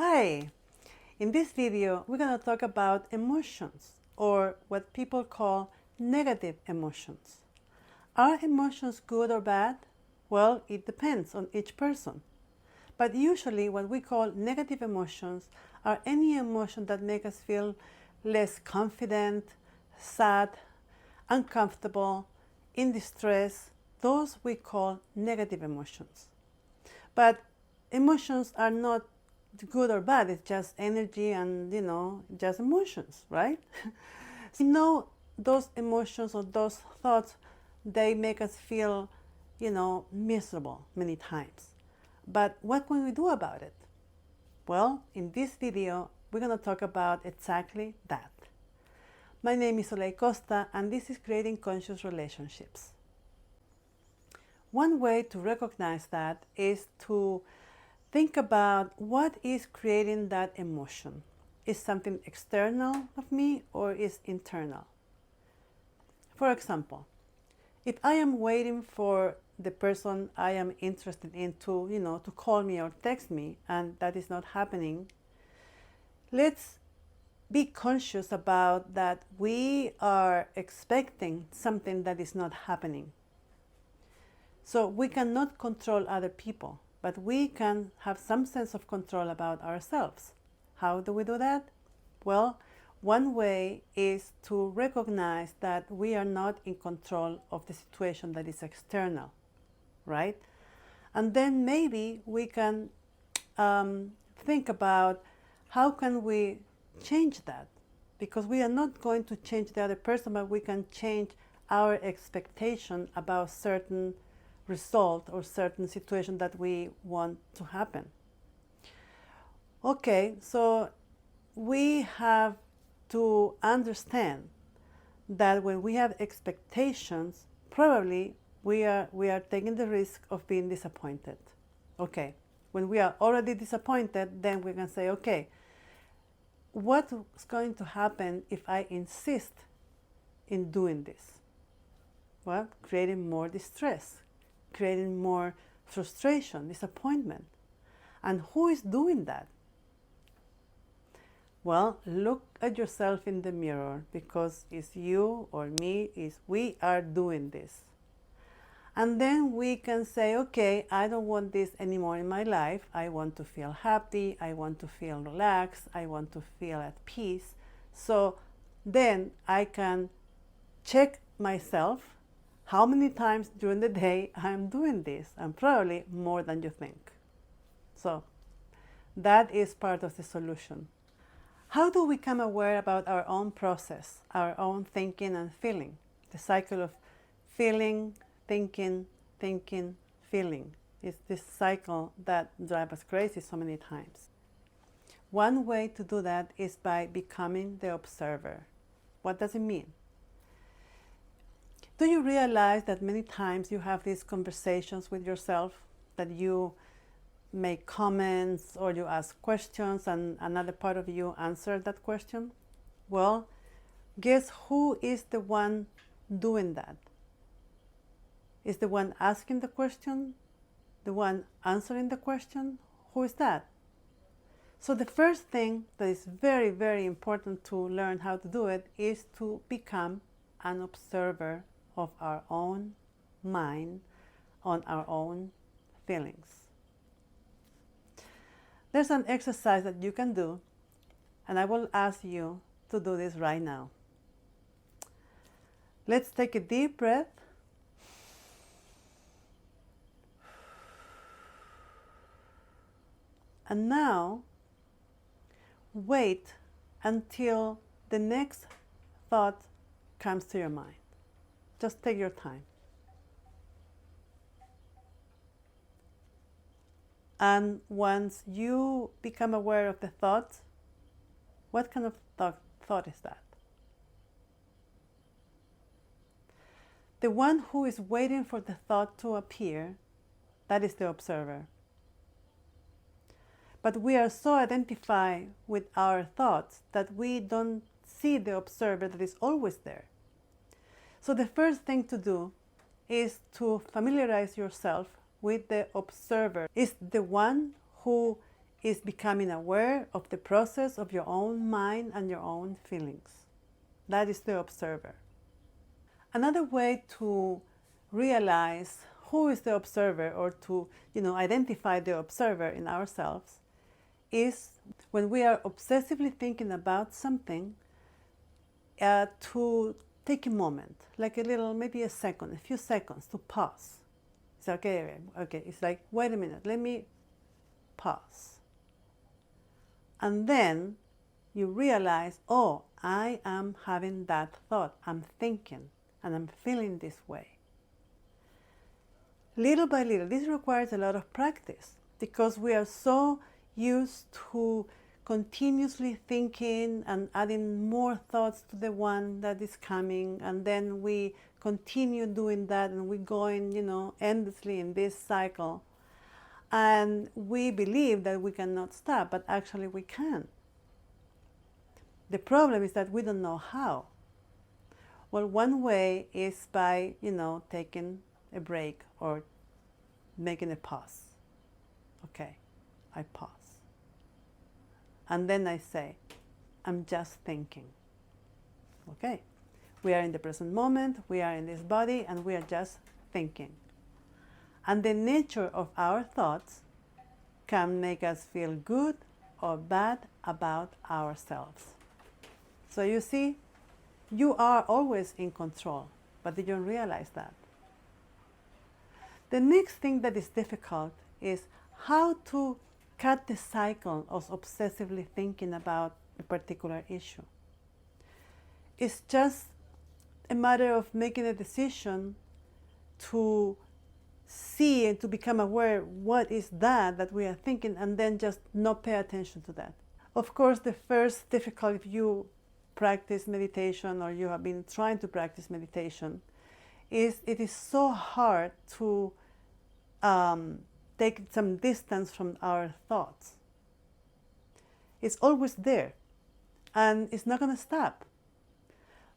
Hi! In this video, we're going to talk about emotions, or what people call negative emotions. Are emotions good or bad? Well, it depends on each person. But usually what we call negative emotions are any emotion that make us feel less confident, sad, uncomfortable, in distress. Those we call negative emotions. But emotions are not good or bad, it's just energy and, just emotions, right? So we know those emotions or those thoughts, they make us feel, miserable many times. But what can we do about it? Well, in this video, we're going to talk about exactly that. My name is Soleil Costa, and this is Creating Conscious Relationships. One way to recognize that is to think about what is creating that emotion. Is something external of me or is internal? For example, if I am waiting for the person I am interested in to call me or text me, and that is not happening, let's be conscious about that we are expecting something that is not happening. So we cannot control other people, but we can have some sense of control about ourselves. How do we do that? Well, one way is to recognize that we are not in control of the situation that is external, right? And then maybe we can think about how can we change that, because we are not going to change the other person, but we can change our expectation about certain result or certain situation that we want to happen. Okay, so we have to understand that when we have expectations, probably we are taking the risk of being disappointed. Okay, when we are already disappointed, then we can say, okay, what's going to happen if I insist in doing this? Well, creating more distress, creating more frustration, disappointment. And who is doing that? Well, look at yourself in the mirror, because it's you or me, we are doing this. And then we can say, okay, I don't want this anymore in my life. I want to feel happy. I want to feel relaxed. I want to feel at peace. So then I can check myself how many times during the day I'm doing this, and probably more than you think. So that is part of the solution. How do we become aware about our own process, our own thinking and feeling? The cycle of feeling, thinking, thinking, feeling. It's this cycle that drives us crazy so many times. One way to do that is by becoming the observer. What does it mean? Do you realize that many times you have these conversations with yourself, that you make comments or you ask questions and another part of you answer that question? Well, guess who is the one doing that? Is the one asking the question? The one answering the question? Who is that? So the first thing that is very, very important to learn how to do it is to become an observer of our own mind, on our own feelings. There's an exercise that you can do, and I will ask you to do this right now. Let's take a deep breath. And now, wait until the next thought comes to your mind. Just take your time. And once you become aware of the thought, what kind of thought is that? The one who is waiting for the thought to appear, that is the observer. But we are so identified with our thoughts that we don't see the observer that is always there. So the first thing to do is to familiarize yourself with the observer. Is the one who is becoming aware of the process of your own mind and your own feelings. That is the observer. Another way to realize who is the observer, or to identify the observer in ourselves, is when we are obsessively thinking about something, to take a moment, like a little, maybe a second, a few seconds, to pause. It's okay. It's like, wait a minute, let me pause. And then you realize, oh, I am having that thought, I'm thinking, and I'm feeling this way. Little by little, this requires a lot of practice, because we are so used to continuously thinking and adding more thoughts to the one that is coming, and then we continue doing that, and we're going, endlessly in this cycle. And we believe that we cannot stop, but actually we can. The problem is that we don't know how. Well, one way is by, taking a break or making a pause. Okay, I pause. And then I say, I'm just thinking. Okay, we are in the present moment, we are in this body, and we are just thinking. And the nature of our thoughts can make us feel good or bad about ourselves. So you see, you are always in control, but you don't realize that. The next thing that is difficult is how to cut the cycle of obsessively thinking about a particular issue. It's just a matter of making a decision to see and to become aware what is that we are thinking, and then just not pay attention to that. Of course, the first difficulty, if you practice meditation or you have been trying to practice meditation, is it is so hard to take some distance from our thoughts. It's always there, and it's not going to stop.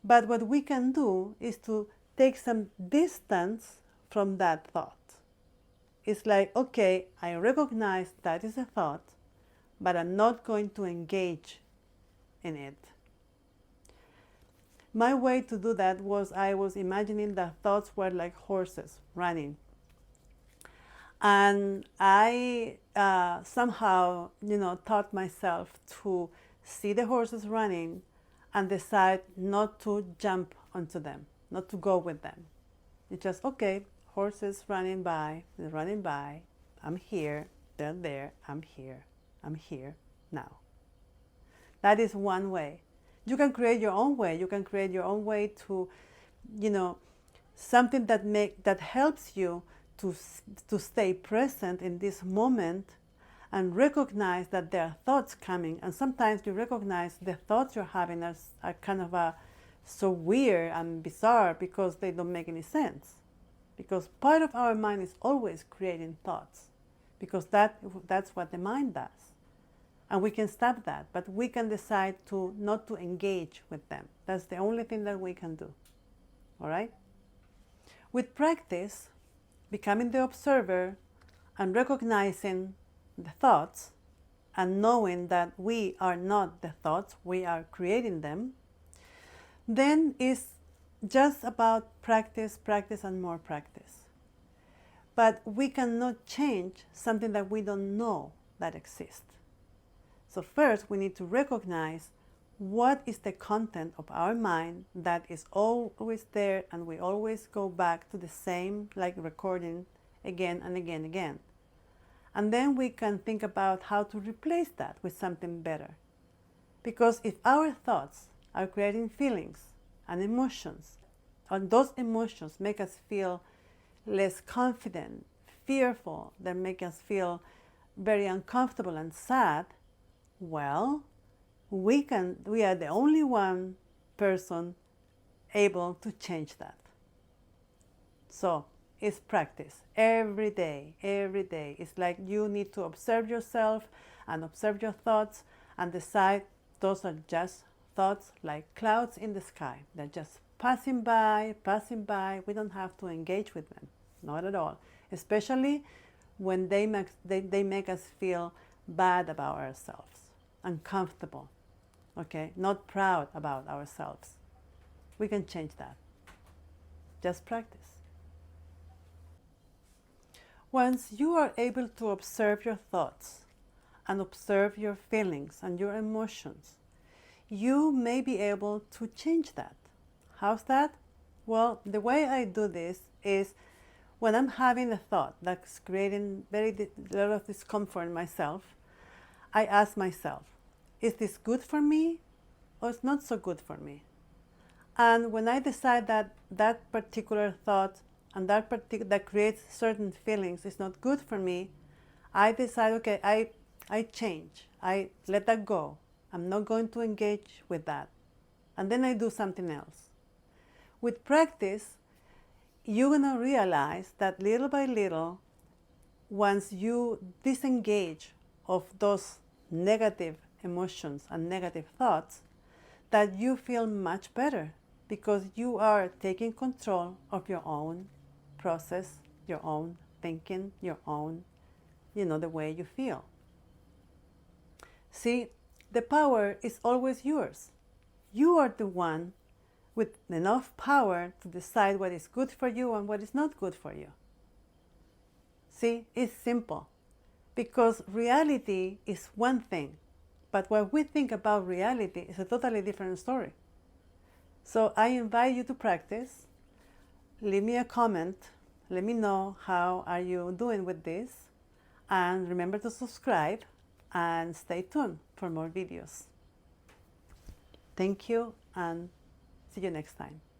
But what we can do is to take some distance from that thought. It's like, okay, I recognize that is a thought, but I'm not going to engage in it. My way to do that was, I was imagining that thoughts were like horses running. And I somehow, taught myself to see the horses running and decide not to jump onto them, not to go with them. It's just, okay, horses running by, they're running by, I'm here, they're there, I'm here now. That is one way. You can create your own way. You can create your own way to, something that helps you to stay present in this moment and recognize that there are thoughts coming. And sometimes you recognize the thoughts you're having are kind of so weird and bizarre because they don't make any sense. Because part of our mind is always creating thoughts, because that's what the mind does. And we can stop that, but we can decide not to engage with them. That's the only thing that we can do. All right? With practice, becoming the observer and recognizing the thoughts and knowing that we are not the thoughts, we are creating them, then it's just about practice, and more practice. But we cannot change something that we don't know that exists. So first, we need to recognize what is the content of our mind that is always there, and we always go back to the same, like recording again and again and again. And then we can think about how to replace that with something better. Because if our thoughts are creating feelings and emotions, and those emotions make us feel less confident, fearful, that make us feel very uncomfortable and sad, well, we are the only one person able to change that. So it's practice every day. It's like you need to observe yourself and observe your thoughts and decide those are just thoughts, like clouds in the sky. They're just passing by. We don't have to engage with them, not at all. Especially when they make us feel bad about ourselves, uncomfortable, okay? Not proud about ourselves. We can change that. Just practice. Once you are able to observe your thoughts and observe your feelings and your emotions, you may be able to change that. How's that? Well, the way I do this is when I'm having a thought that's creating a lot of discomfort in myself, I ask myself, is this good for me or it's not so good for me? And when I decide that that particular thought and that creates certain feelings is not good for me, I decide, okay, I change. I let that go. I'm not going to engage with that. And then I do something else. With practice, you're going to realize that little by little, once you disengage of those negative emotions and negative thoughts, that you feel much better because you are taking control of your own process, your own thinking, your own, the way you feel. See, the power is always yours. You are the one with enough power to decide what is good for you and what is not good for you. See, it's simple because reality is one thing, but what we think about reality is a totally different story. So I invite you to practice. Leave me a comment. Let me know how are you doing with this. And remember to subscribe and stay tuned for more videos. Thank you and see you next time.